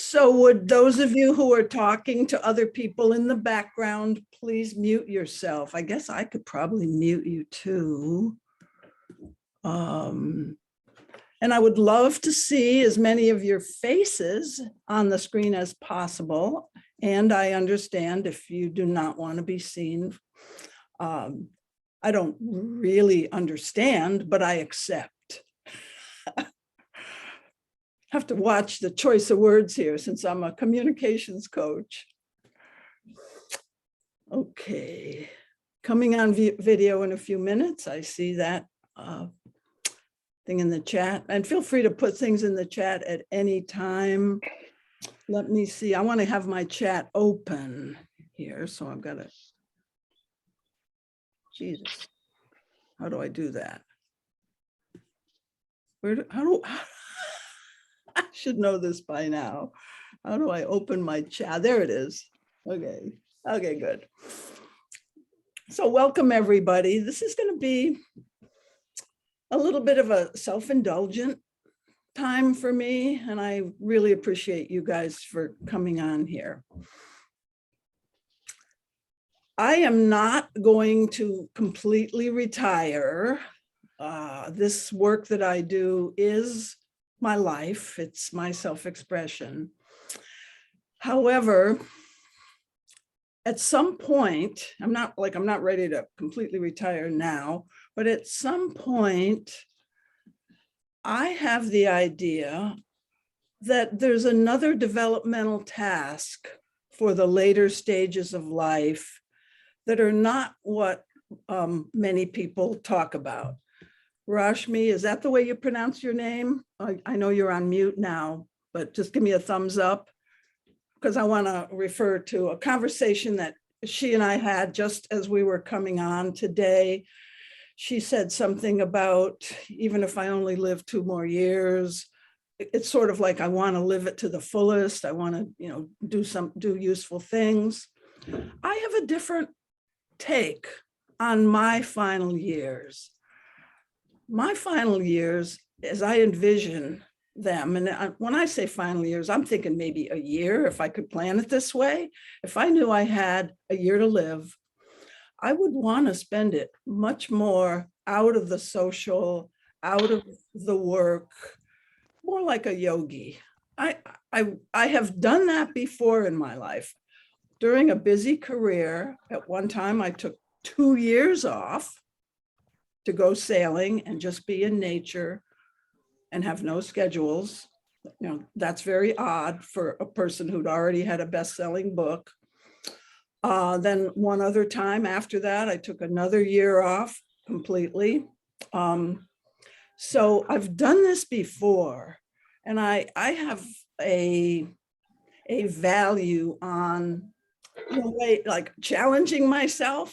So would those of you who are talking to other people in the background, please mute yourself. I guess I could probably mute you too. And I would love to see as many of your faces on the screen as possible. And I understand if you do not want to be seen. I don't really understand, but I accept. Have to watch the choice of words here since I'm a communications coach. Okay, coming on video in a few minutes. I see that thing in the chat, and feel free to put things in the chat at any time. Let me see, I want to have my chat open here, so I've got to, Jesus, how do I do that? I should know this by now. How do I open my chat? There it is. Okay, good. So welcome everybody. This is going to be a little bit of a self-indulgent time for me, and I really appreciate you guys for coming on here. I am not going to completely retire. This work that I do is my life. It's my self-expression. However, at some point, I'm not ready to completely retire now, but at some point, I have the idea that there's another developmental task for the later stages of life that are not what many people talk about. Rashmi, is that the way you pronounce your name? I know you're on mute now, but just give me a thumbs up, because I want to refer to a conversation that she and I had just as we were coming on today. She said something about, even if I only live 2 more years, it's sort of like I want to live it to the fullest. I want to, do useful things. I have a different take on my final years. My final years, as I envision them, and when I say final years, I'm thinking maybe a year, if I could plan it this way. If I knew I had a year to live, I would want to spend it much more out of the social, out of the work, more like a yogi. I have done that before in my life. During a busy career, at one time I took 2 years off to go sailing and just be in nature and have no schedules. That's very odd for a person who'd already had a best-selling book. Then one other time after that, I took another year off completely. So I've done this before, and I have a value on, like challenging myself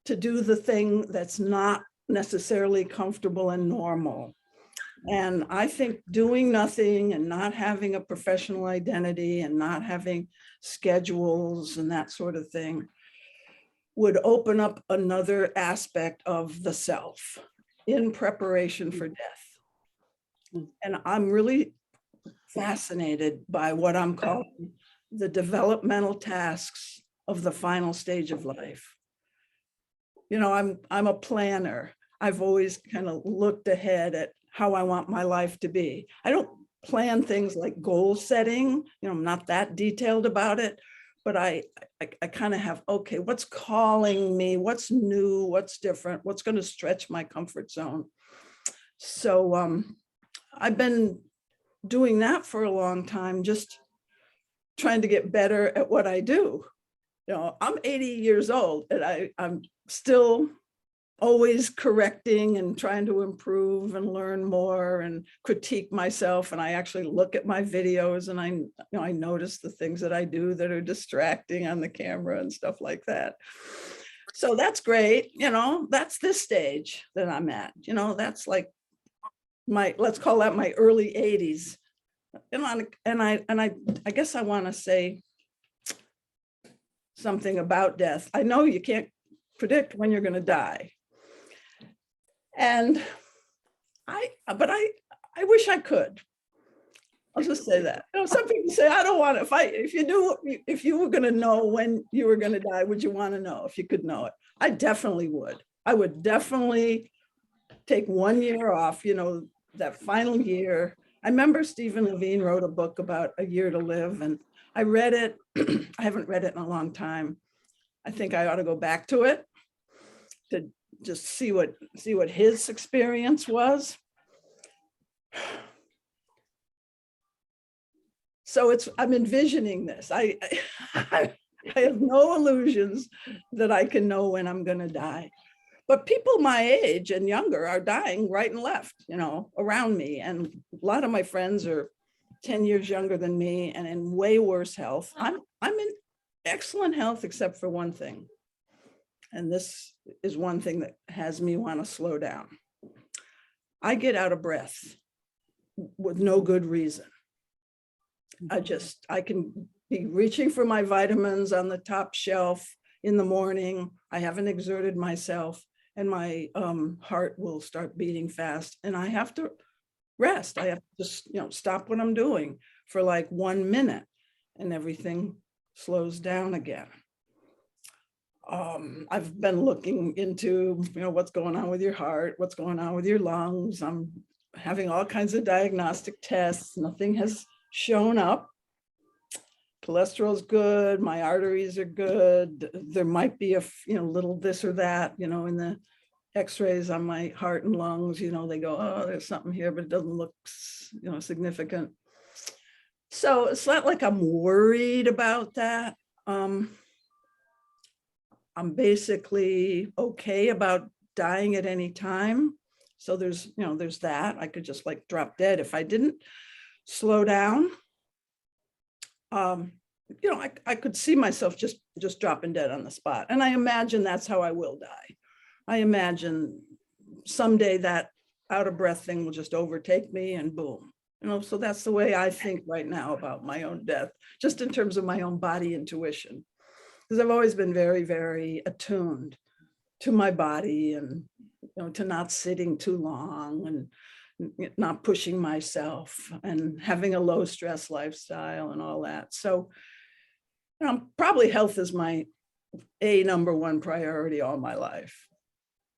to do the thing that's not necessarily comfortable and normal. And I think doing nothing and not having a professional identity and not having schedules and that sort of thing would open up another aspect of the self in preparation for death. And I'm really fascinated by what I'm calling the developmental tasks of the final stage of life. I'm a planner. I've always kind of looked ahead at how I want my life to be. I don't plan things like goal setting, I'm not that detailed about it, but I kind of have, okay, what's calling me? What's new? What's different? What's going to stretch my comfort zone? So I've been doing that for a long time, just trying to get better at what I do. I'm 80 years old and I'm still always correcting and trying to improve and learn more and critique myself. And I actually look at my videos and I notice the things that I do that are distracting on the camera and stuff like that. So that's great. That's this stage that I'm at. That's like let's call that my early 80s. And I guess I want to say something about death. I know you can't predict when you're going to die. And I wish I could. I'll just say that. Some people say, I don't want to, if you were going to know when you were going to die, would you want to know if you could know it? I definitely would. I would definitely take 1 year off, that final year. I remember Stephen Levine wrote a book about A Year to Live, and I read it. I haven't read it in a long time. I think I ought to go back to it to just see what his experience was. So I'm envisioning this. I have no illusions that I can know when I'm going to die. But people my age and younger are dying right and left, around me. And a lot of my friends are 10 years younger than me and in way worse health. I'm in excellent health, except for one thing. And this is one thing that has me want to slow down. I get out of breath with no good reason. I can be reaching for my vitamins on the top shelf in the morning. I haven't exerted myself and my heart will start beating fast and I have to rest. I have to just, stop what I'm doing for like 1 minute and everything slows down again. I've been looking into, what's going on with your heart, what's going on with your lungs. I'm having all kinds of diagnostic tests. Nothing has shown up. Cholesterol's good. My arteries are good. There might be a little this or that, in the x-rays on my heart and lungs, they go, oh, there's something here, but it doesn't look, significant. So it's not like I'm worried about that. I'm basically okay about dying at any time. So there's that. I could just like drop dead if I didn't slow down. I could see myself just dropping dead on the spot. And I imagine that's how I will die. I imagine someday that out of breath thing will just overtake me and boom. So that's the way I think right now about my own death, just in terms of my own body intuition. Because I've always been very, very attuned to my body and, to not sitting too long and not pushing myself and having a low stress lifestyle and all that. So, probably health is my number one priority all my life,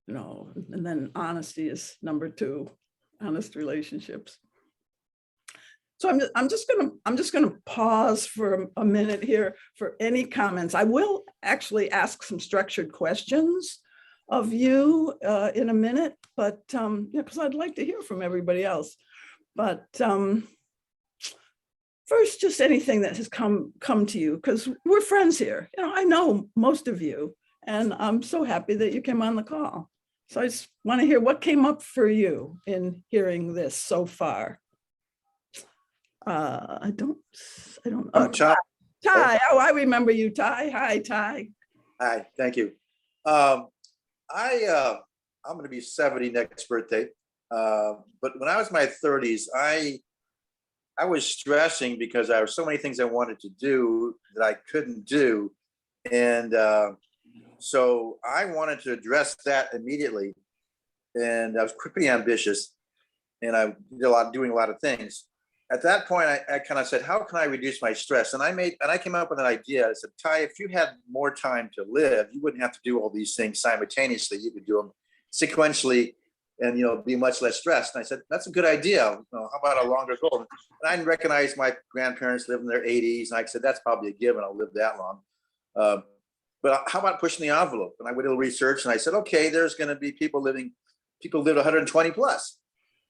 and then honesty is number two, honest relationships. So I'm just gonna pause for a minute here for any comments. I will actually ask some structured questions of you in a minute, but because I'd like to hear from everybody else. But first, just anything that has come to you, because we're friends here. I know most of you, and I'm so happy that you came on the call. So I just want to hear what came up for you in hearing this so far. I don't. Ty. Ty. Oh, I remember you, Ty. Hi, Ty. Hi. Thank you. I'm going to be 70 next birthday. But when I was in my 30s, I was stressing because there were so many things I wanted to do that I couldn't do, and so I wanted to address that immediately. And I was pretty ambitious, and I did doing a lot of things. At that point, I kind of said, how can I reduce my stress? And I came up with an idea. I said, Ty, if you had more time to live, you wouldn't have to do all these things simultaneously. You could do them sequentially and, be much less stressed. And I said, that's a good idea. How about a longer goal? And I recognized my grandparents lived in their 80s. And I said, that's probably a given. I'll live that long. But how about pushing the envelope? And I did a little research and I said, okay, there's going to be people live 120 plus.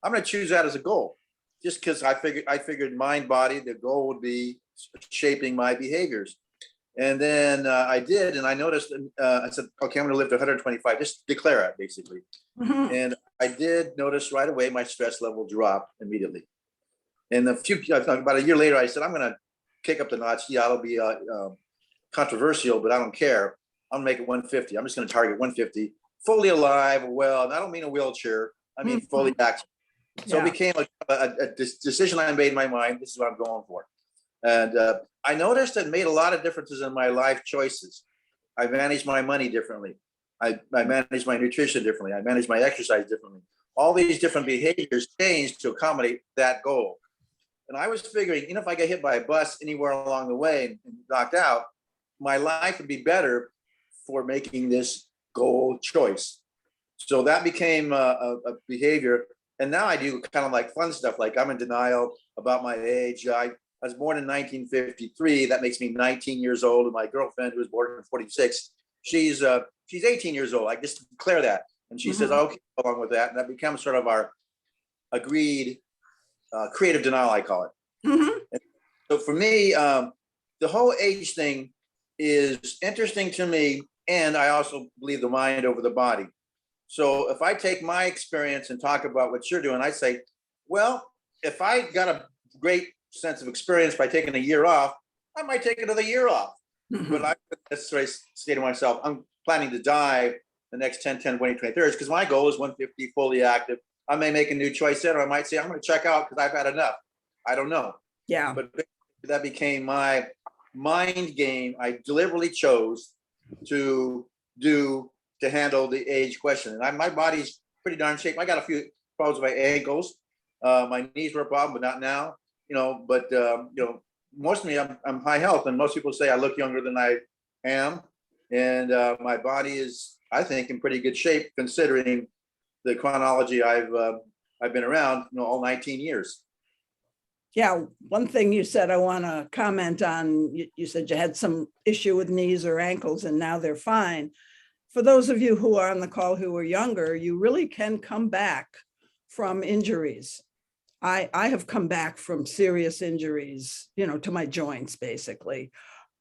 I'm going to choose that as a goal. Just because I figured mind, body, the goal would be shaping my behaviors. And then I did, and I noticed, I said, okay, I'm going to live to 125, just declare it, basically. Mm-hmm. And I did notice right away my stress level dropped immediately. And about a year later, I said, I'm going to kick up the notch. Yeah, it'll be controversial, but I don't care. I'm going to make it 150. I'm just going to target 150, fully alive, well, and I don't mean a wheelchair. I mean fully active. So it became a decision I made in my mind. This is what I'm going for. And I noticed it made a lot of differences in my life choices. I managed my money differently. I managed my nutrition differently. I managed my exercise differently. All these different behaviors changed to accommodate that goal. And I was figuring, if I get hit by a bus anywhere along the way and knocked out, my life would be better for making this goal choice. So that became a behavior. And now I do kind of like fun stuff. Like I'm in denial about my age. I was born in 1953. That makes me 19 years old. And my girlfriend, who was born in 46, she's 18 years old. I just declare that. And she says, okay, along with that. And that becomes sort of our agreed creative denial, I call it. So for me, the whole age thing is interesting to me. And I also believe the mind over the body. So if I take my experience and talk about what you're doing, I say, well, if I got a great sense of experience by taking a year off, I might take another year off. But I wouldn't necessarily say to myself, I'm planning to die the next 10, 20, 30 because my goal is 150, fully active. I may make a new choice there, or I might say, I'm going to check out because I've had enough. I don't know. Yeah. But that became my mind game. I deliberately chose to do to handle the age question. And my body's pretty darn shape. I got a few problems with my ankles. My knees were a problem, but not now. But mostly I'm high health, and most people say I look younger than I am. And my body is, I think, in pretty good shape considering the chronology I've been around, all 19 years. Yeah, one thing you said I want to comment on, you said you had some issue with knees or ankles and now they're fine. For those of you who are on the call who are younger, you really can come back from injuries. I have come back from serious injuries, to my joints, basically.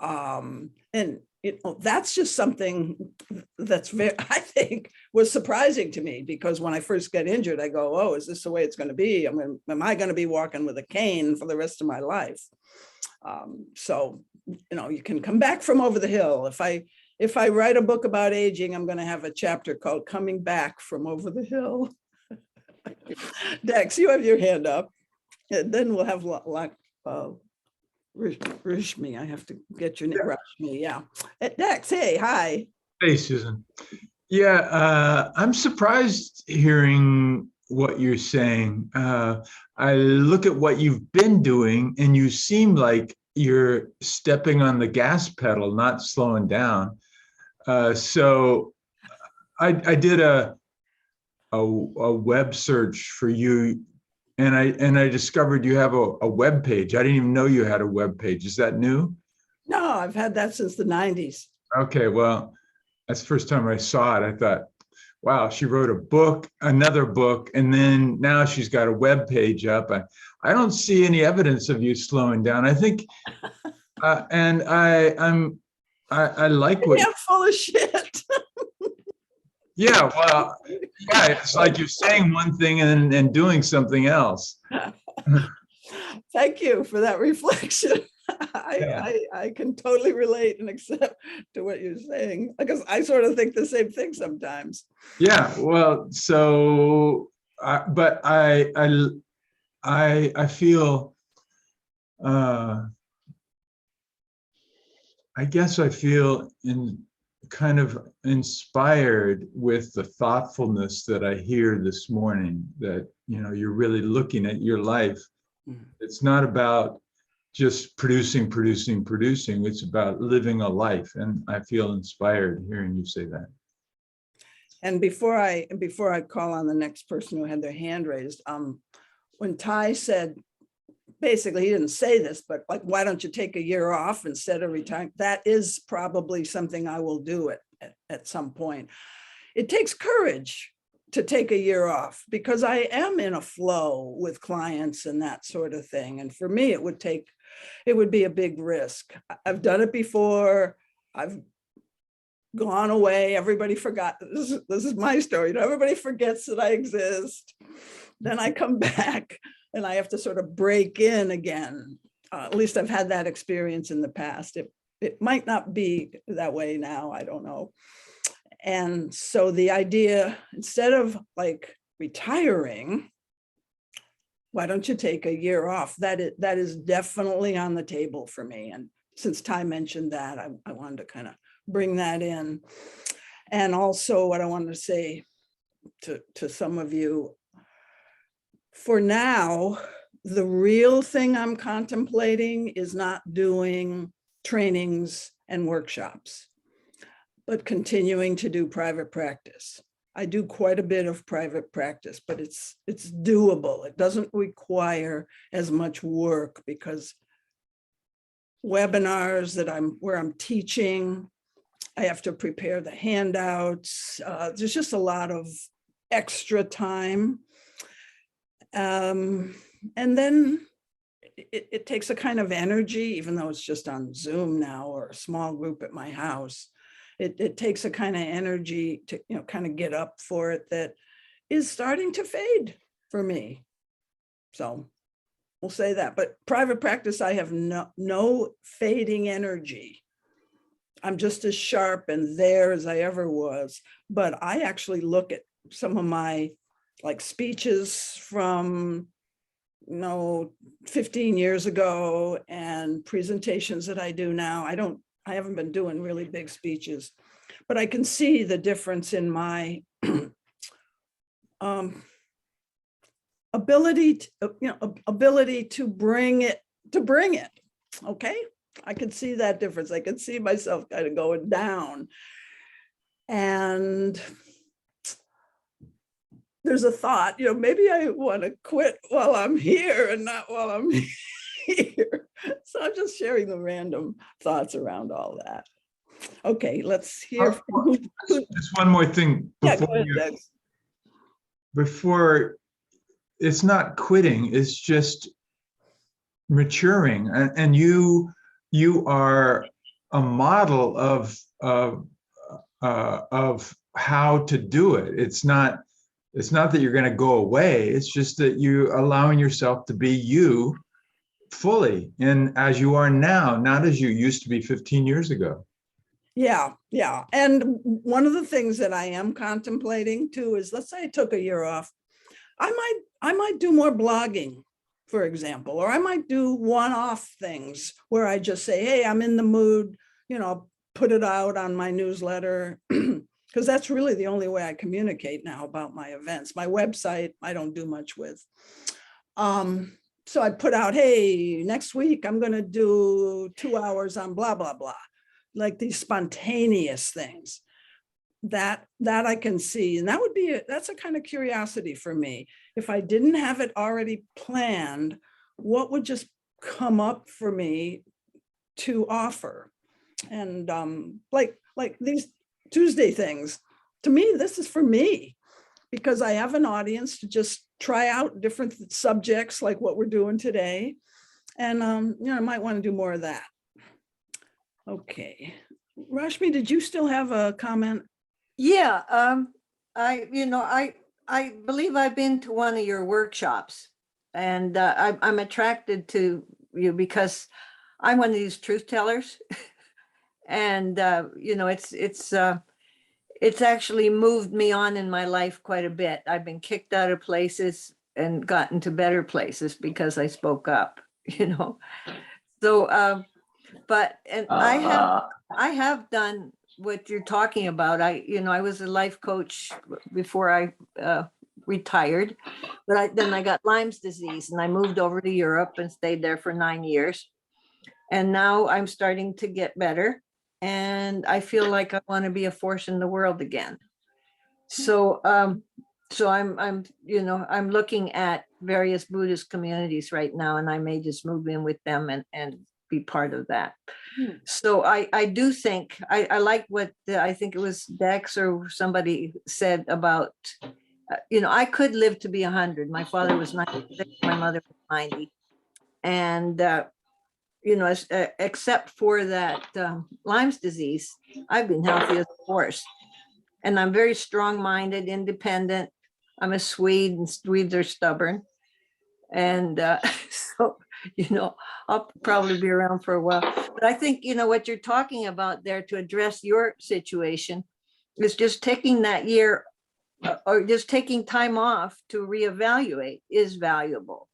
And that's just something that's I think was surprising to me, because when I first get injured, I go, oh, is this the way it's going to be? Am I going to be walking with a cane for the rest of my life? So, you can come back from over the hill. If I write a book about aging, I'm going to have a chapter called Coming Back from Over the Hill. Dex, you have your hand up. And then we'll have Rishmi. I have to get your name. Rashmi, yeah. Dex, hey, hi. Hey, Susan. Yeah, I'm surprised hearing what you're saying. I look at what you've been doing, and you seem like you're stepping on the gas pedal, not slowing down. So I did a web search for you, and I discovered you have a web page. I didn't even know you had a web page. Is that new? No, I've had that since the 90s. Okay, well, that's the first time I saw it. I thought, wow, she wrote a book, another book, and then now she's got a web page up. I don't see any evidence of you slowing down. I think, and I like what. I'm full of shit. Yeah, well, yeah, it's like you're saying one thing and doing something else. Thank you for that reflection. I can totally relate and accept to what you're saying, because I sort of think the same thing sometimes. Yeah, well, so, but I feel, I guess I feel kind of inspired with the thoughtfulness that I hear this morning, that, you're really looking at your life. It's not about just producing. It's about living a life. And I feel inspired hearing you say that. And before I call on the next person who had their hand raised, when Ty said, basically, he didn't say this, but like, why don't you take a year off instead of retiring? That is probably something I will do at some point. It takes courage to take a year off, because I am in a flow with clients and that sort of thing. And for me, it would be a big risk. I've done it before. I've gone away. Everybody forgot. This is my story. Everybody forgets that I exist. Then I come back and I have to sort of break in again. At least I've had that experience in the past. It might not be that way now. I don't know. And so the idea, instead of like retiring, why don't you take a year off? That is definitely on the table for me. And since Ty mentioned that, I wanted to kind of bring that in. And also what I wanted to say to some of you, for now, the real thing I'm contemplating is not doing trainings and workshops, but continuing to do private practice. I do quite a bit of private practice, but it's doable. It doesn't require as much work because webinars where I'm teaching, I have to prepare the handouts. There's just a lot of extra time. And then it takes a kind of energy, even though it's just on Zoom now or a small group at my house. It takes a kind of energy to, kind of get up for it that is starting to fade for me. So we'll say that. But private practice, I have no fading energy. I'm just as sharp and there as I ever was. But I actually look at some of my speeches from 15 years ago and presentations that I do now. I haven't been doing really big speeches, but I can see the difference in my ability to bring it. Okay. I can see that difference. I can see myself kind of going down. And there's a thought, maybe I want to quit while I'm here and not while I'm here. So I'm just sharing the random thoughts around all that. Okay, let's hear from Just one more thing yeah, go ahead, Doug. before it's not quitting, it's just maturing. And you are a model of how to do it. It's not that you're going to go away. It's just that you're allowing yourself to be you fully and as you are now, not as you used to be 15 years ago. Yeah. And one of the things that I am contemplating too is, let's say I took a year off. I might do more blogging, for example, or I might do one-off things where I just say, hey, I'm in the mood, put it out on my newsletter, because that's really the only way I communicate now about my events. My website, I don't do much with. So I put out, hey, next week I'm going to do 2 hours on blah, blah, blah, like these spontaneous things that I can see. And that's a kind of curiosity for me. If I didn't have it already planned, what would just come up for me to offer? And like these Tuesday things, to me, this is for me, because I have an audience to just try out different subjects like what we're doing today. And, I might want to do more of that. Okay. Rashmi, did you still have a comment? Yeah, I believe I've been to one of your workshops, and I'm attracted to you because I'm one of these truth tellers. And it's actually moved me on in my life quite a bit. I've been kicked out of places and gotten to better places because I spoke up, So, but I have done what you're talking about. I was a life coach before I retired, but then I got Lyme's disease and I moved over to Europe and stayed there for 9 years. And now I'm starting to get better. And I feel like I want to be a force in the world again. So, I'm looking at various Buddhist communities right now, and I may just move in with them and be part of that. So I do think I like what I think it was Dex or somebody said about, I could live to be 100. My father was 96, my mother was 90, and except for that Lyme's disease, I've been healthy as a horse. And I'm very strong-minded, independent. I'm a Swede, and Swedes are stubborn. And so, I'll probably be around for a while. But I think, what you're talking about there to address your situation is just taking that year or just taking time off to reevaluate is valuable.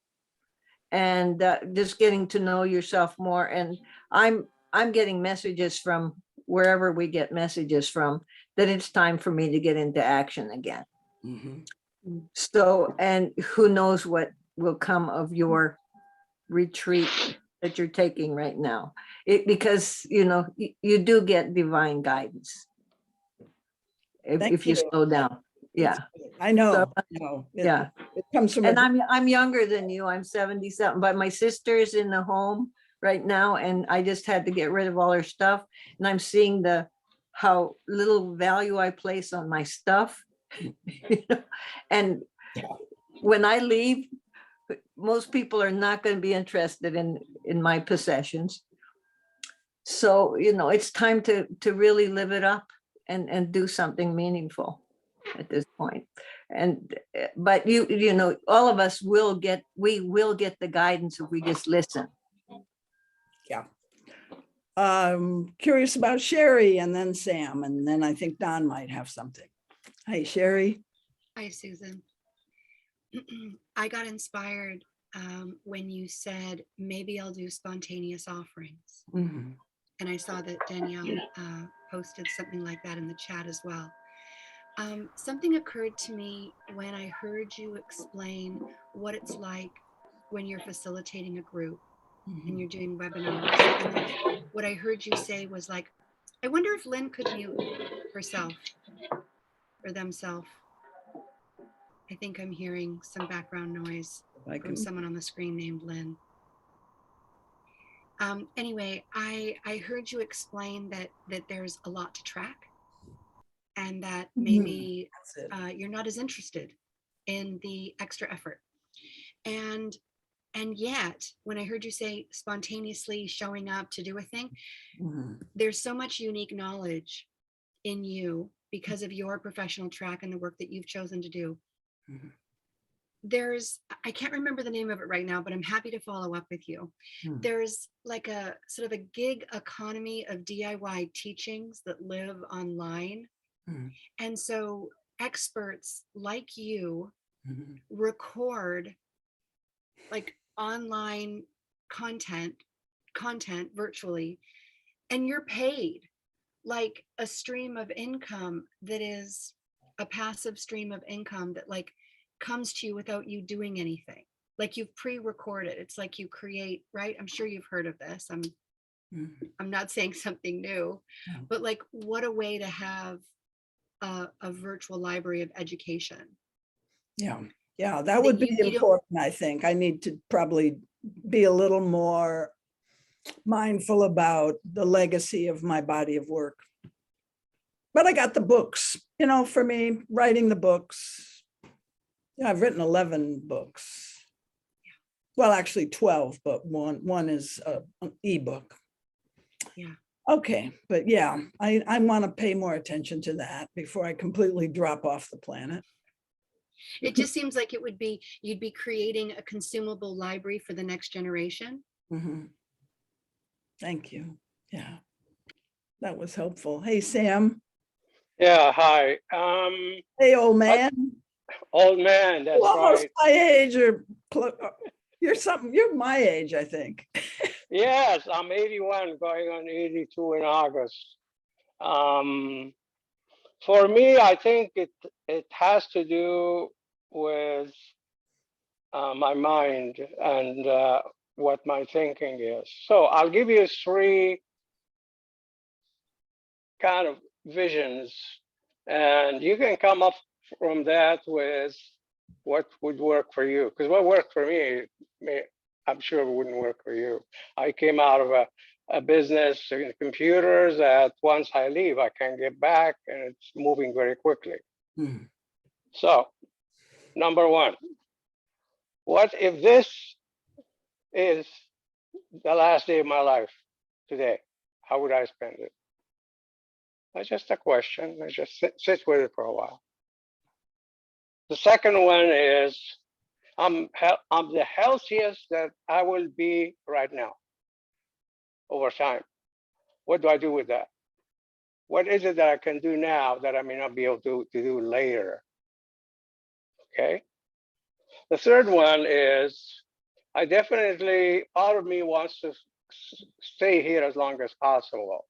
And just getting to know yourself more. And I'm getting messages from wherever we get messages from that it's time for me to get into action again. So, and who knows what will come of your retreat that you're taking right now. Because, you know, you do get divine guidance Thank if you you. slow down. Yeah. I know, So, no, yeah. it comes from. And a- I'm younger than you. I'm 70-something, but my sister is in the home right now, and I just had to get rid of all her stuff. And I'm seeing how little value I place on my stuff. You know? And when I leave, most people are not going to be interested in my possessions. So, you know, it's time to really live it up and do something meaningful at this point. And but you know, all of us will get the guidance if we just listen. Yeah. Curious about Sherry and then Sam, and then I think Don might have something. Hey, Sherry. Hi, Susan. I got inspired when you said, maybe I'll do spontaneous offerings. Mhm. And I saw that Danielle posted something like that in the chat as well. Something occurred to me when I heard you explain what it's like when you're facilitating a group and you're doing webinars. And then what I heard you say was like, I wonder if Lynn could mute herself or themselves. I think I'm hearing some background noise from someone on the screen named Lynn. Anyway, I heard you explain that there's a lot to track and that maybe you're not as interested in the extra effort. And yet, when I heard you say spontaneously showing up to do a thing, there's so much unique knowledge in you because of your professional track and the work that you've chosen to do. I can't remember the name of it right now, but I'm happy to follow up with you. There's like a sort of a gig economy of DIY teachings that live online. And so experts like you record like online content virtually, and you're paid like a stream of income that is a passive stream of income that like comes to you without you doing anything. Like you've pre-recorded. It's like you create, right? I'm sure you've heard of this. I'm not saying something new, but like what a way to have a virtual library of education. Yeah, that would be important. I think I need to probably be a little more mindful about the legacy of my body of work. But I got the books, you know, for me, writing the books. Yeah, I've written 11 books. Well, actually 12, but one is an ebook. Yeah. Okay, but yeah, I want to pay more attention to that before I completely drop off the planet. It just seems like it would be, you'd be creating a consumable library for the next generation. Thank you. Yeah, that was helpful. Hey, Sam. Yeah, hi. Hey, old man. Old man, that's Almost right. my age, or you're my age, I think. Yes, I'm 81, going on 82 in August. For me, I think it has to do with my mind and what my thinking is. So I'll give you 3 kind of visions, and you can come up from that with what would work for you. Because what worked for me, I'm sure it wouldn't work for you. I came out of a business in computers that once I leave, I can get back, and it's moving very quickly. So, number 1, what if this is the last day of my life today? How would I spend it? That's just a question. I just sit with it for a while. The second one is, I'm the healthiest that I will be right now over time. What do I do with that? What is it that I can do now that I may not be able to do later? Okay. The third one is, I definitely, part of me wants to stay here as long as possible.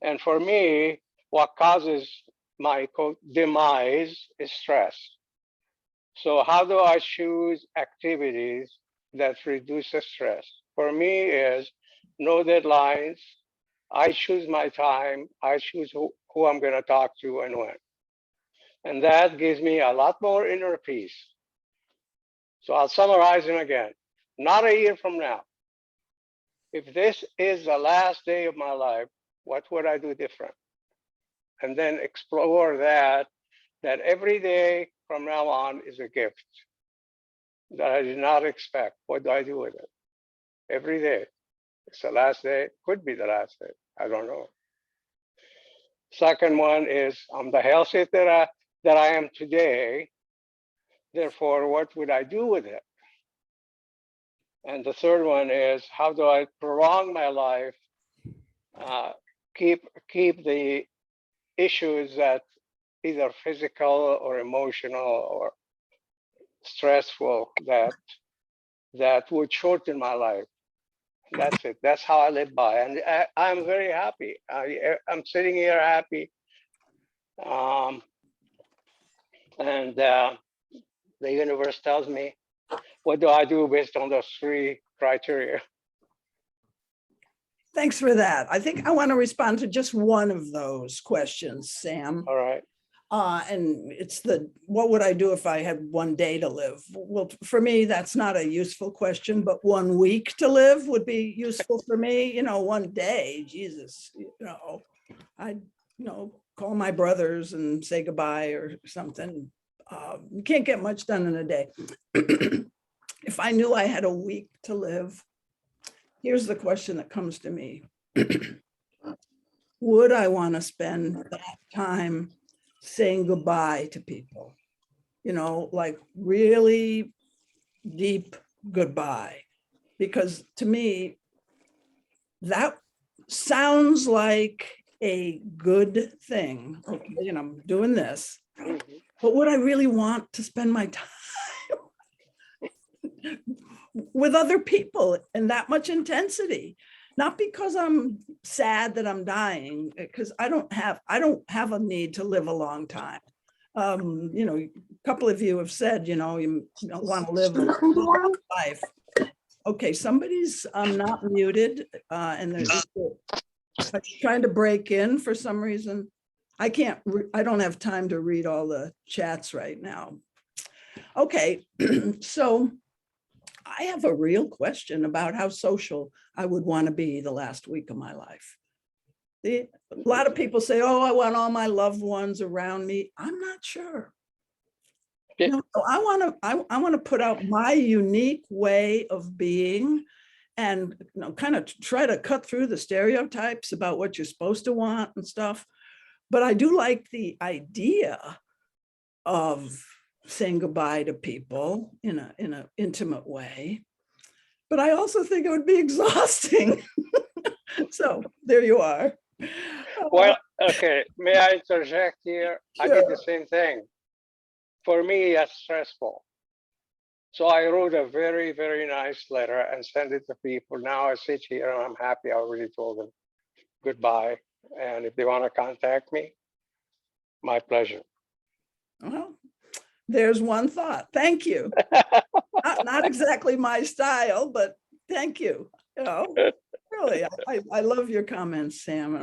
And for me, what causes my demise is stress. So how do I choose activities that reduces stress for me is no deadlines. I choose my time. I choose who I'm going to talk to and when. And that gives me a lot more inner peace. So I'll summarize them again. Not a year from now. If this is the last day of my life, what would I do different? And then explore that every day from now on is a gift that I did not expect. What do I do with it? Every day. It's the last day, could be the last day. I don't know. Second one is I'm the healthiest that I am today. Therefore, what would I do with it? And the third one is how do I prolong my life, keep the issues that either physical or emotional or stressful that would shorten my life. That's it. That's how I live by, and I'm very happy. I'm sitting here happy, and the universe tells me, what do I do based on those three criteria? Thanks for that. I think I want to respond to just one of those questions, Sam. All right. And it's what would I do if I had one day to live? Well, for me, that's not a useful question, but 1 week to live would be useful for me. One day, Jesus, I'd, call my brothers and say goodbye or something. You can't get much done in a day. If I knew I had a week to live, here's the question that comes to me. Would I want to spend that time saying goodbye to people, like really deep goodbye? Because to me, that sounds like a good thing. Okay, I'm doing this, but would I really want to spend my time with other people in that much intensity? Not because I'm sad that I'm dying, because I don't have a need to live a long time. A couple of you have said, you want to live a long life. Okay, somebody's not muted, and they're trying to break in for some reason. I don't have time to read all the chats right now. Okay, so I have a real question about how social I would want to be the last week of my life. A lot of people say, oh, I want all my loved ones around me. I'm not sure. Yeah. No, I want to put out my unique way of being and kind of try to cut through the stereotypes about what you're supposed to want and stuff. But I do like the idea of saying goodbye to people in an intimate way, but I also think it would be exhausting. So there you are. Well, okay, may I interject here? I did the Sure. same thing. For me, that's stressful. So I wrote a very, very nice letter and sent it to people. Now I sit here and I'm happy. I already told them goodbye. And if they want to contact me, my pleasure. Well, there's one thought. Thank you. Not exactly my style, but thank you. Really, I love your comments, Sam.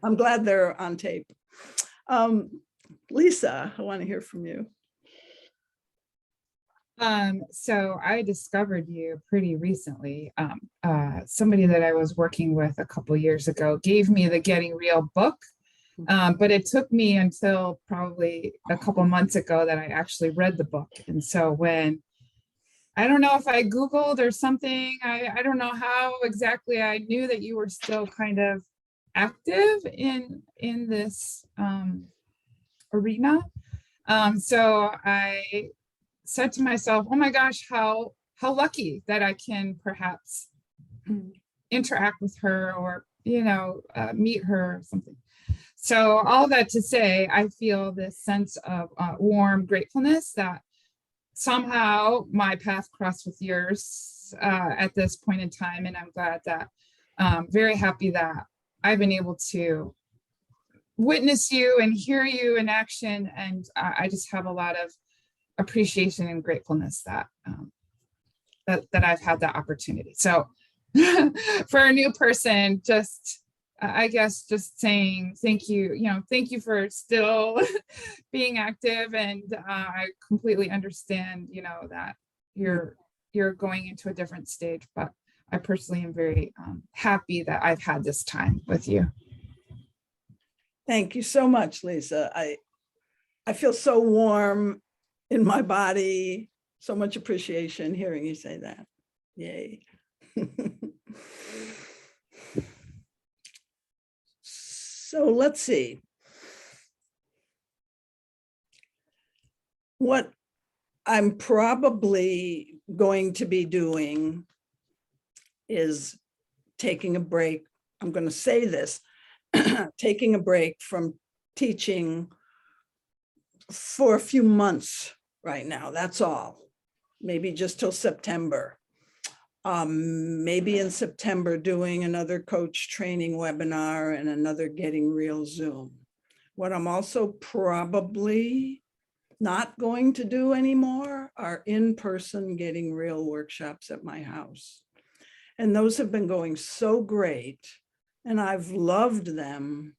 I'm glad they're on tape. Lisa, I want to hear from you. So I discovered you pretty recently. Somebody that I was working with a couple years ago gave me the Getting Real book. But it took me until probably a couple months ago that I actually read the book. And so I don't know if I Googled or something, I don't know how exactly I knew that you were still kind of active in this arena. So I said to myself, oh my gosh, how lucky that I can perhaps interact with her or, meet her or something. So all that to say, I feel this sense of warm gratefulness that somehow my path crossed with yours at this point in time. And I'm glad that, very happy that I've been able to witness you and hear you in action. And I just have a lot of appreciation and gratefulness that that I've had that opportunity. So for a new person, just I guess just saying thank you, thank you for still being active. And I completely understand, that you're going into a different stage, but I personally am very happy that I've had this time with you. Thank you so much, Lisa. I feel so warm in my body, so much appreciation hearing you say that. Yay. So let's see. What I'm probably going to be doing is taking a break. I'm going to say this, taking a break from teaching for a few months right now. That's all. Maybe just till September. Maybe in September doing another coach training webinar and another Getting Real Zoom. What I'm also probably not going to do anymore are in-person Getting Real workshops at my house. And those have been going so great, and I've loved them.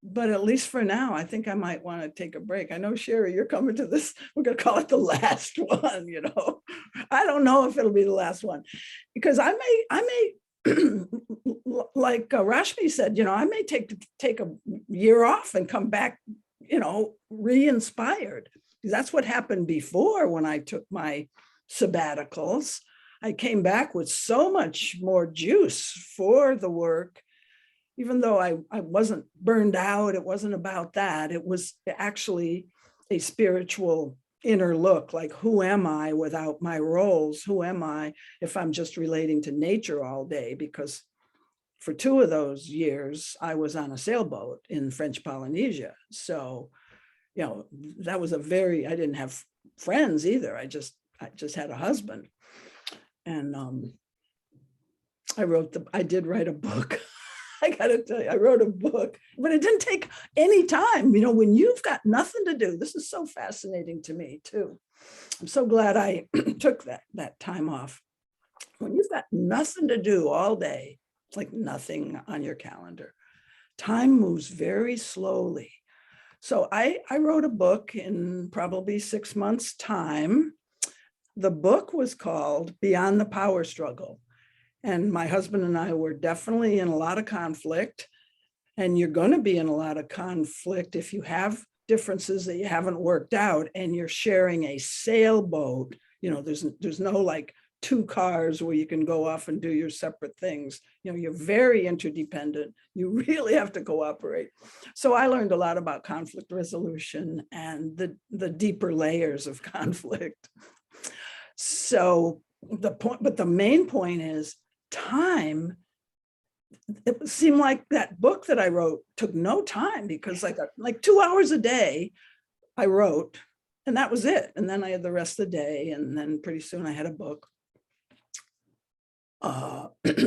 But at least for now, I think I might want to take a break. I know, Sherry, you're coming to this. We're going to call it the last one, I don't know if it'll be the last one, because I may, like Rashmi said, I may take a year off and come back, re-inspired. That's what happened before when I took my sabbaticals. I came back with so much more juice for the work. Even though I wasn't burned out, it wasn't about that. It was actually a spiritual inner look, like, who am I without my roles? Who am I if I'm just relating to nature all day? Because for 2 of those years, I was on a sailboat in French Polynesia. So, that was I didn't have friends either. I just had a husband. And I did write a book. I got to tell you, I wrote a book, but it didn't take any time. When you've got nothing to do, this is so fascinating to me too. I'm so glad I took that time off. When you've got nothing to do all day, it's like nothing on your calendar. Time moves very slowly. So I wrote a book in probably 6 months' time. The book was called Beyond the Power Struggle. And my husband and I were definitely in a lot of conflict. And you're going to be in a lot of conflict if you have differences that you haven't worked out and you're sharing a sailboat. There's no like 2 cars where you can go off and do your separate things. You're very interdependent. You really have to cooperate. So I learned a lot about conflict resolution and the deeper layers of conflict. So the main point is, time, it seemed like that book that I wrote took no time, because like 2 hours a day I wrote, and that was it. And then I had the rest of the day, and then pretty soon I had a book.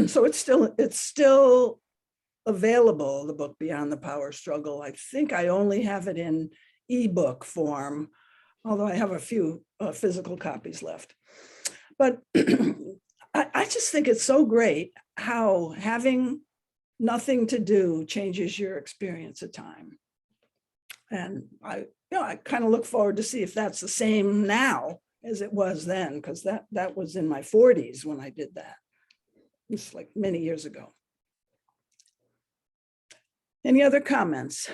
So it's still available, the book Beyond the Power Struggle. I think I only have it in ebook form, although I have a few physical copies left. But I just think it's so great how having nothing to do changes your experience of time. And I kind of look forward to see if that's the same now as it was then, because that was in my 40s when I did that. It's like many years ago. Any other comments?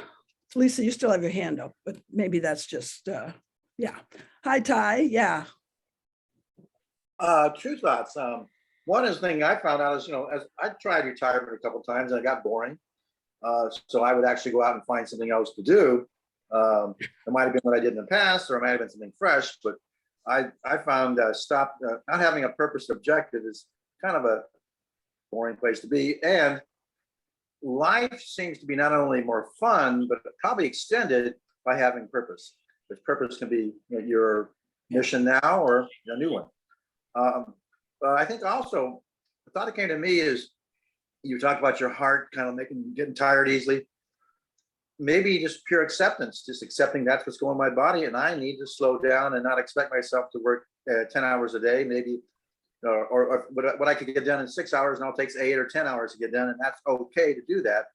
Lisa, you still have your hand up, but maybe that's just, yeah. Hi, Ty, yeah. 2 thoughts. One is thing I found out is, as I tried retirement a couple of times and it got boring. So I would actually go out and find something else to do. It might have been what I did in the past, or it might have been something fresh, but I found not having a purpose objective is kind of a boring place to be. And life seems to be not only more fun, but probably extended by having purpose. Because purpose can be your mission now or a new one. I think also the thought that came to me is, you talk about your heart kind of getting tired easily. maybe just pure acceptance, just accepting that's what's going on in my body, and I need to slow down and not expect myself to work 10 hours a day, maybe, or what I could get done in 6 hours now takes 8 or 10 hours to get done, and that's okay to do that.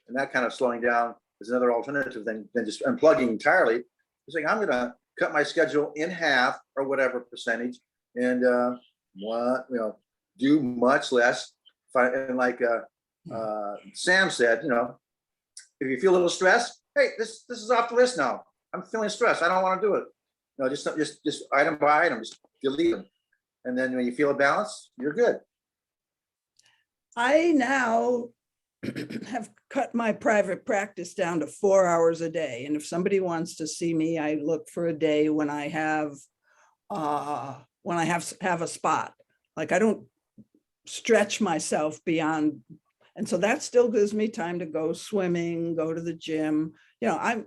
And that kind of slowing down is another alternative than just unplugging entirely. Saying I'm going to cut my schedule in half or whatever percentage, and do much less. And like Sam said, if you feel a little stressed, hey, this is off the list now. I'm feeling stressed. I don't want to do it. Just item by item, just delete them. And then when you feel a balance, you're good. I now have cut my private practice down to 4 hours a day. And if somebody wants to see me, I look for a day when I have a spot. Like I don't stretch myself beyond. And so that still gives me time to go swimming, go to the gym. I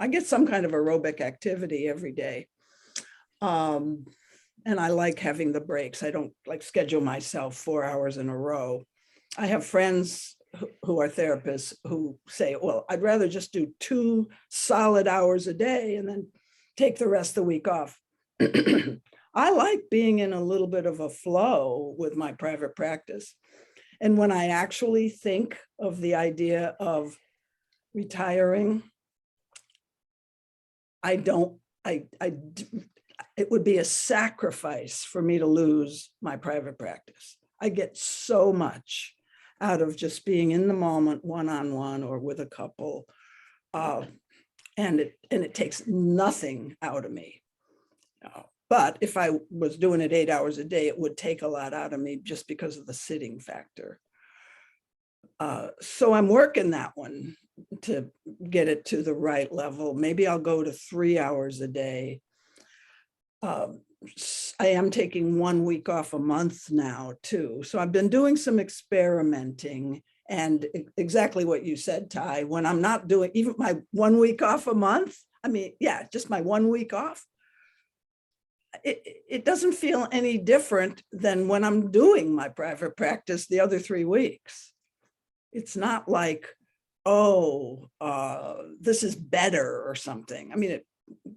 get some kind of aerobic activity every day. And I like having the breaks. I don't like schedule myself 4 hours in a row. I have friends who are therapists who say, well, I'd rather just do 2 solid hours a day and then take the rest of the week off. I like being in a little bit of a flow with my private practice. And when I actually think of the idea of retiring, it would be a sacrifice for me to lose my private practice. I get so much out of just being in the moment, one-on-one or with a couple. And it takes nothing out of me. But if I was doing it 8 hours a day, it would take a lot out of me just because of the sitting factor. So I'm working that one to get it to the right level. Maybe I'll go to 3 hours a day. I am taking 1 week off a month now too. So I've been doing some experimenting, and exactly what you said, Ty, when I'm not doing even my 1 week off a month, just my 1 week off, it doesn't feel any different than when I'm doing my private practice the other 3 weeks. It's not like, this is better or something.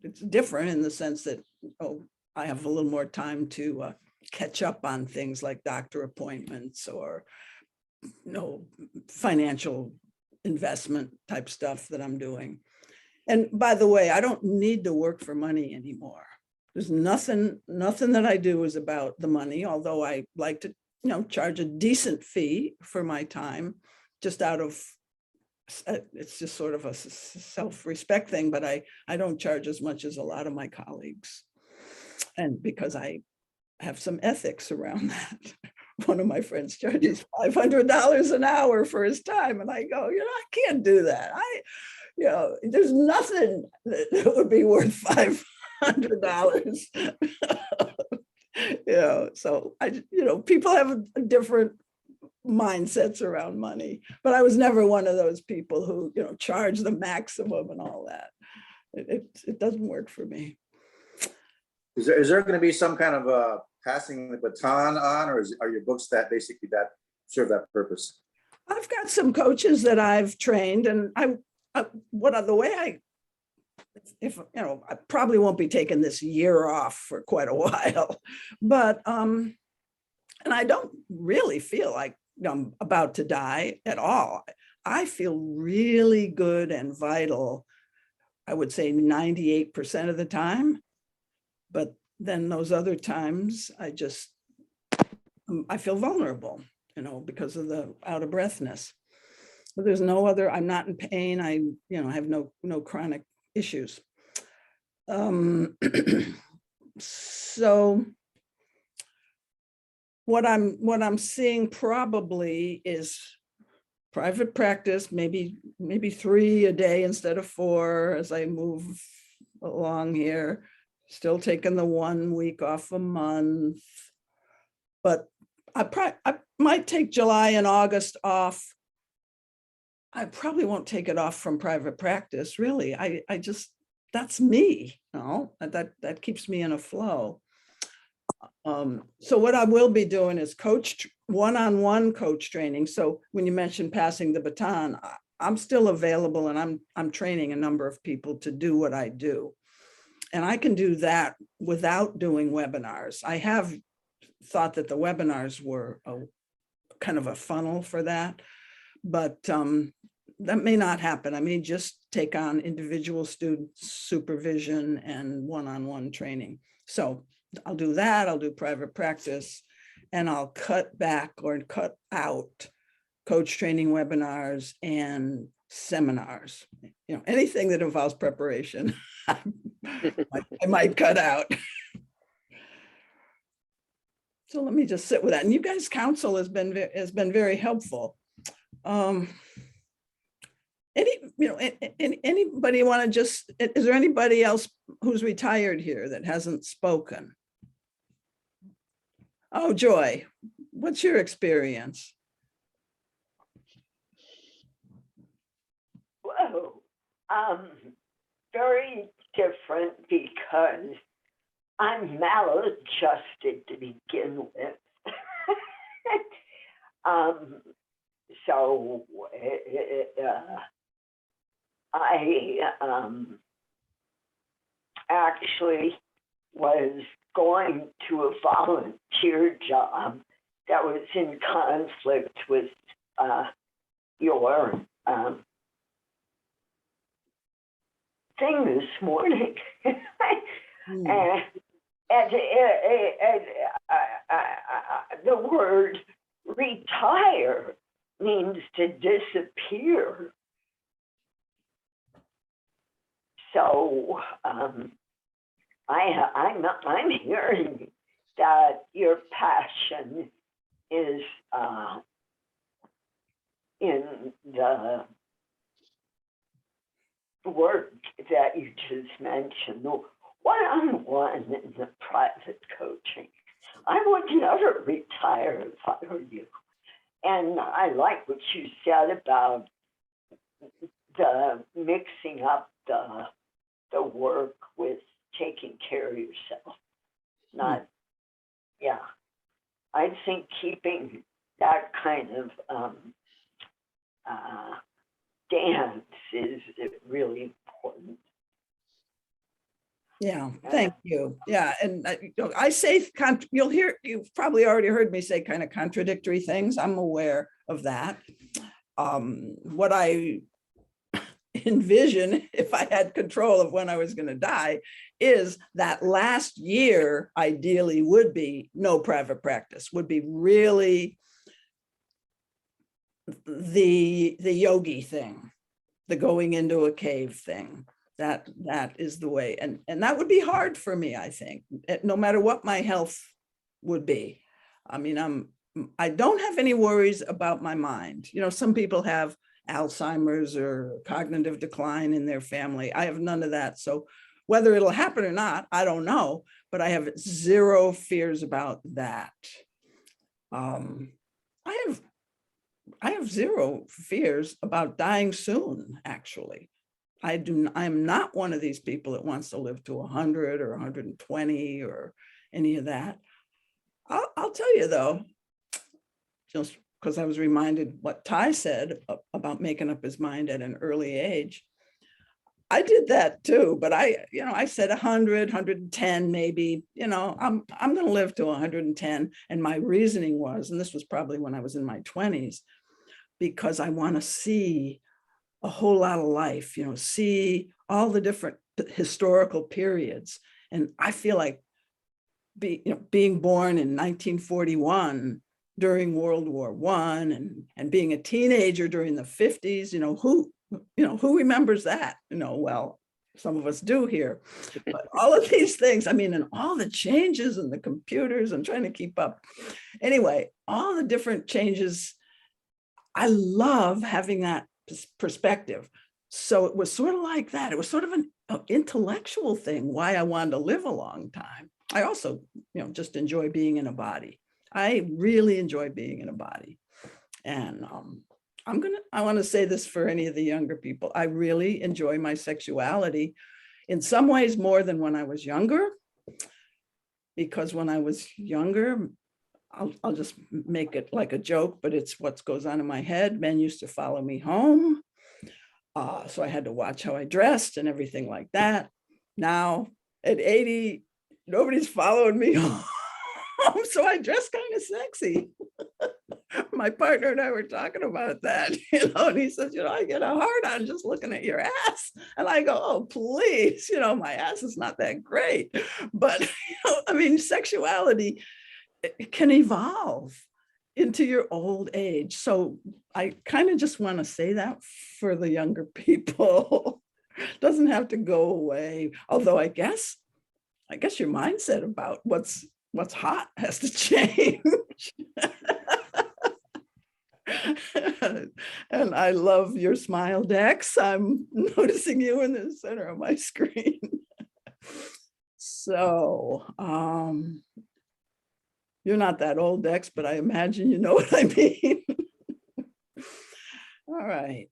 It's different in the sense that, I have a little more time to catch up on things like doctor appointments or, financial investment type stuff that I'm doing. And by the way, I don't need to work for money anymore. There's nothing that I do is about the money, although I like to, charge a decent fee for my time, just out of, it's just sort of a self-respect thing, but I don't charge as much as a lot of my colleagues. And because I have some ethics around that. One of my friends charges $500 an hour for his time. And I go, I can't do that. There's nothing that would be worth $500. So people have different mindsets around money, but I was never one of those people who, charge the maximum and all that. It doesn't work for me. Is there going to be some kind of passing the baton on, or are your books that basically that serve that purpose? I've got some coaches that I've trained, and I probably won't be taking this year off for quite a while, but and I don't really feel like I'm about to die at all. I feel really good and vital, I would say 98% of the time. But then those other times, I feel vulnerable, because of the out of breathness. But there's no other, I'm not in pain. I have no chronic issues. So what I'm seeing probably is private practice, maybe 3 a day instead of 4 as I move along here. Still taking the 1 week off a month, but I might take July and August off. I probably won't take it off from private practice, really. I just, that's me, that keeps me in a flow. So what I will be doing is one-on-one coach training. So when you mentioned passing the baton, I'm still available, and I'm training a number of people to do what I do. And I can do that without doing webinars. I have thought that the webinars were a kind of a funnel for that, but that may not happen. I may just take on individual student supervision and one-on-one training. So I'll do that. I'll do private practice, and I'll cut back or cut out coach training webinars and seminars. You know, anything that involves preparation, I might cut out. So let me just sit with that. And you guys' counsel has been very helpful. Anybody want to just, is there anybody else who's retired here that hasn't spoken? Oh, Joy, what's your experience? Whoa, very different because I'm maladjusted to begin with. So I actually was going to a volunteer job that was in conflict with your thing this morning. And the word retire means to disappear. So I'm hearing that your passion is in the work that you just mentioned, one-on-one in the private coaching. I would never retire if I were you. And I like what you said about the mixing up the work with taking care of yourself. Not, yeah. I think keeping that kind of dance is really important. Yeah, thank you. Yeah, and I say, you've probably already heard me say kind of contradictory things. I'm aware of that. What I envision, if I had control of when I was going to die, is that last year ideally would be no private practice, would be really the yogi thing, the going into a cave thing. That is the way, and that would be hard for me, I think, no matter what my health would be. I mean, I don't have any worries about my mind. You know, some people have Alzheimer's or cognitive decline in their family. I have none of that. So whether it'll happen or not, I don't know, but I have zero fears about that. I have zero fears about dying soon, actually. I'm not one of these people that wants to live to 100 or 120 or any of that. I'll tell you though, just because I was reminded what Ty said about making up his mind at an early age. I did that too, but I said 100, 110 maybe, I'm going to live to 110. And my reasoning was, and this was probably when I was in my 20s, because I want to see a whole lot of life, see all the different historical periods. And I feel like being born in 1941 during World War I and being a teenager during the 50s, who remembers that? Well, some of us do here, but all of these things, I mean, and all the changes and the computers, I'm trying to keep up. Anyway, all the different changes, I love having that perspective. So it was sort of like that. It was sort of an intellectual thing, why I wanted to live a long time. I also, just enjoy being in a body. I really enjoy being in a body. And I want to say this for any of the younger people. I really enjoy my sexuality in some ways more than when I was younger, because when I was younger, I'll just make it like a joke, but it's what goes on in my head. Men used to follow me home. So I had to watch how I dressed and everything like that. Now at 80, nobody's following me home. So I dress kind of sexy. My partner and I were talking about that, and he says, I get a hard on just looking at your ass. And I go, oh, please, my ass is not that great. But, I mean, sexuality, it can evolve into your old age. So I kind of just want to say that for the younger people. Doesn't have to go away. Although I guess your mindset about what's hot has to change. And I love your smile, Dex. I'm noticing you in the center of my screen. So you're not that old, Dex, but I imagine you know what I mean. All right.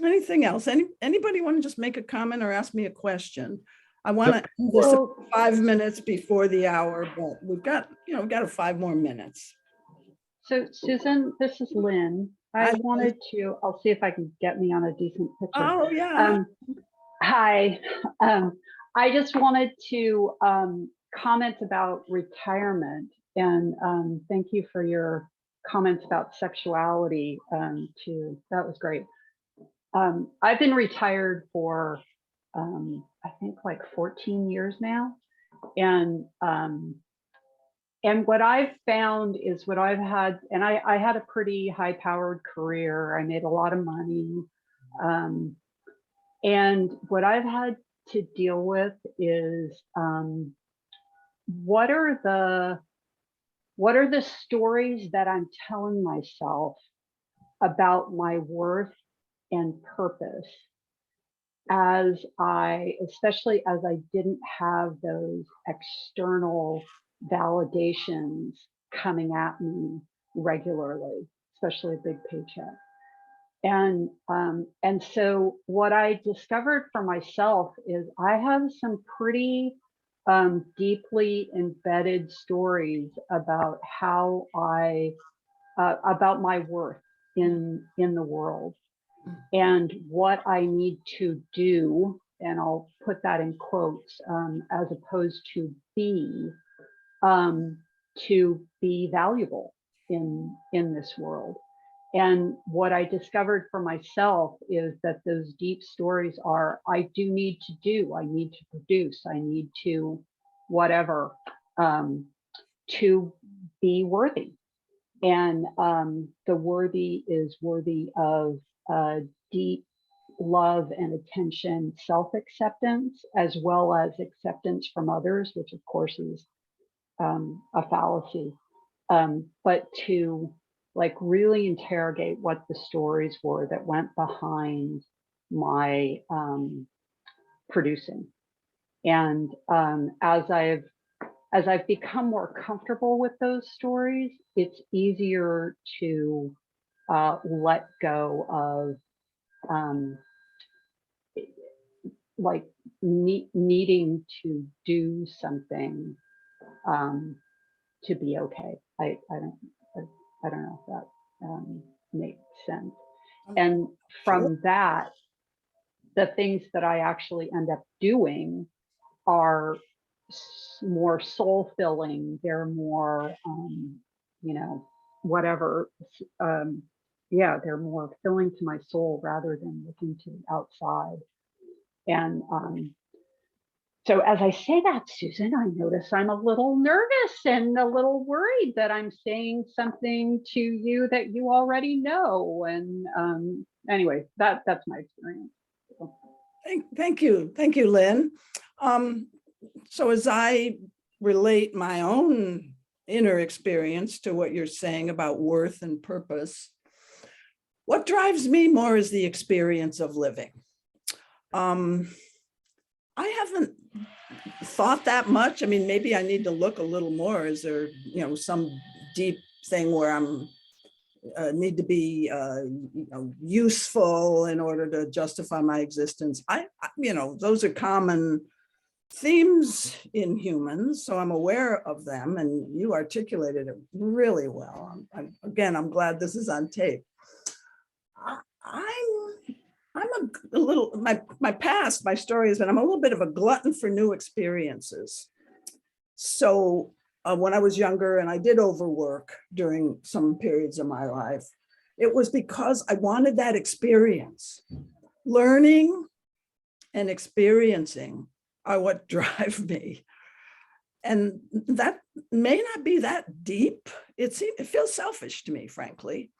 Anything else? Anybody want to just make a comment or ask me a question? I want to end this 5 minutes before the hour, but we've got 5 more minutes. So Susan, this is Lynn. I'll see if I can get me on a decent picture. Oh, yeah. Hi. I just wanted to comment about retirement, and thank you for your comments about sexuality too. That was great. I've been retired for I think like 14 years now. And what I've found is what I've had, and I had a pretty high powered career. I made a lot of money. And what I've had to deal with is what are the stories that I'm telling myself about my worth and purpose, especially as I didn't have those external validations coming at me regularly, especially a big paycheck. And so what I discovered for myself is I have some pretty deeply embedded stories about how about my worth in the world and what I need to do, and I'll put that in quotes, as opposed to be valuable in this world. And what I discovered for myself is that those deep stories are, I do need to do, I need to produce, I need to whatever, to be worthy. And the worthy is worthy of deep love and attention, self-acceptance, as well as acceptance from others, which of course is a fallacy. But to really interrogate what the stories were that went behind my producing. And as I've become more comfortable with those stories, it's easier to let go of needing to do something to be okay. I don't know if that makes sense. And from that, the things that I actually end up doing are more soul-filling. They're more, whatever. They're more filling to my soul rather than looking to the outside. And so as I say that, Susan, I notice I'm a little nervous and a little worried that I'm saying something to you that you already know. And anyway, that's my experience. So. Thank you, Lynn. So as I relate my own inner experience to what you're saying about worth and purpose, what drives me more is the experience of living. I haven't thought that much. I mean, maybe I need to look a little more. Is there, some deep thing where I'm need to be, useful in order to justify my existence? Those are common themes in humans, so I'm aware of them, and you articulated it really well. I'm glad this is on tape. I'm a little, my past, my story has been, I'm a little bit of a glutton for new experiences. So when I was younger and I did overwork during some periods of my life, it was because I wanted that experience. Learning and experiencing are what drive me. And that may not be that deep. It feels selfish to me, frankly.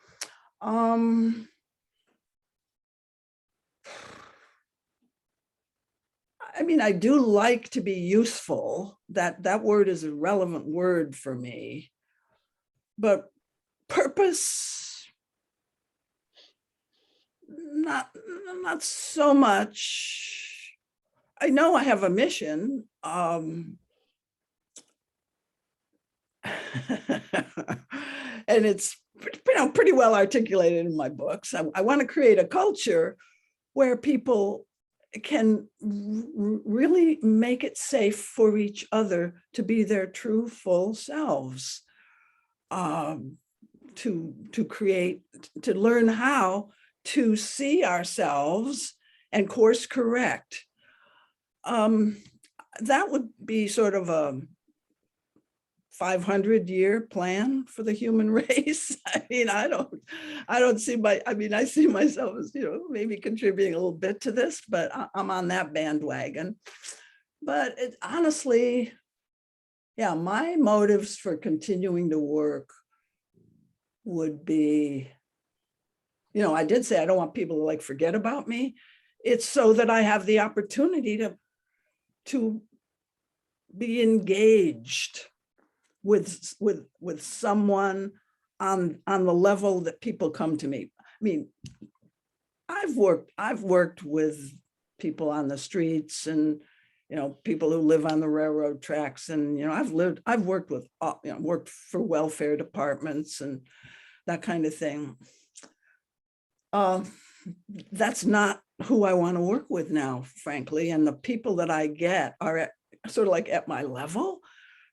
I mean, I do like to be useful. That word is a relevant word for me. But purpose, not so much. I know I have a mission. And it's pretty well articulated in my books. I want to create a culture where people can really make it safe for each other to be their true full selves, to learn how to see ourselves and course correct. That would be sort of a 500-year plan for the human race. I mean, I don't see I see myself as, maybe contributing a little bit to this, but I'm on that bandwagon. But honestly, yeah, my motives for continuing to work would be, I did say I don't want people to forget about me. It's so that I have the opportunity to be engaged with someone on the level that people come to me. I mean, I've worked with people on the streets and, people who live on the railroad tracks. And, I've worked with, worked for welfare departments and that kind of thing. That's not who I want to work with now, frankly. And the people that I get are sort of at my level.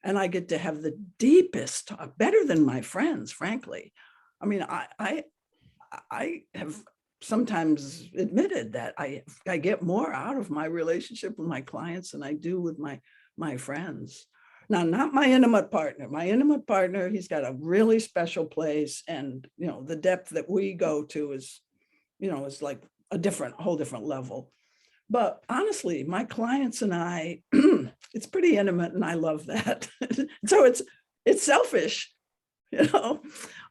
And I get to have the deepest, better than my friends, frankly. I mean, I have sometimes admitted that I get more out of my relationship with my clients than I do with my friends. Now, not my intimate partner. My intimate partner, he's got a really special place. And, the depth that we go to is, is like a whole different level. But honestly, my clients and I, it's pretty intimate, and I love that. So it's selfish,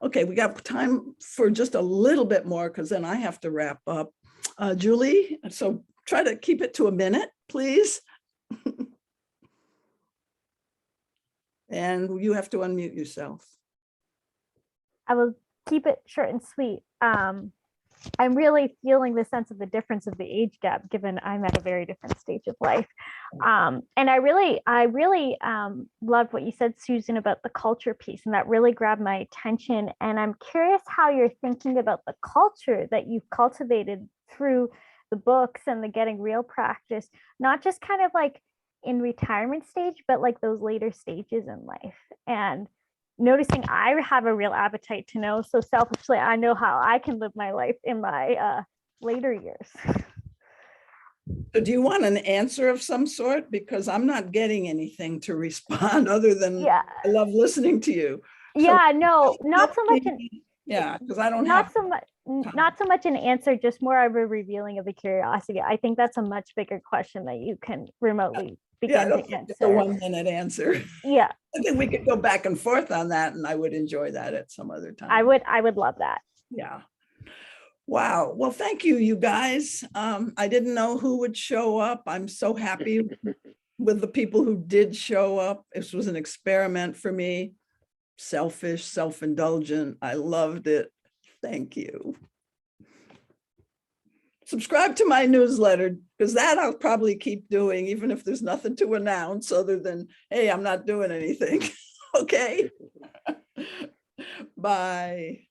Okay, we got time for just a little bit more, because then I have to wrap up. Julie, so try to keep it to a minute, please. And you have to unmute yourself. I will keep it short and sweet. I'm really feeling the sense of the difference of the age gap, given I'm at a very different stage of life. And I really loved what you said, Susan, about the culture piece, and that really grabbed my attention. And I'm curious how you're thinking about the culture that you've cultivated through the books and the Getting Real practice, not just kind of in retirement stage, but those later stages in life. And noticing I have a real appetite to know. So selfishly, I know how I can live my life in my later years. So do you want an answer of some sort? Because I'm not getting anything to respond other than, yeah, I love listening to you. Yeah, no, not so much. Yeah, because I don't not have so much. Not so much an answer, just more of a revealing of the curiosity. I think that's a much bigger question that you can remotely begin to answer. It's a 1-minute answer. Yeah, I think we could go back and forth on that, and I would enjoy that at some other time. I would love that. Yeah. Wow. Well, thank you, you guys. I didn't know who would show up. I'm so happy with the people who did show up. This was an experiment for me. Selfish, self-indulgent. I loved it. Thank you. Subscribe to my newsletter, because that I'll probably keep doing, even if there's nothing to announce other than, hey, I'm not doing anything. Okay. Bye.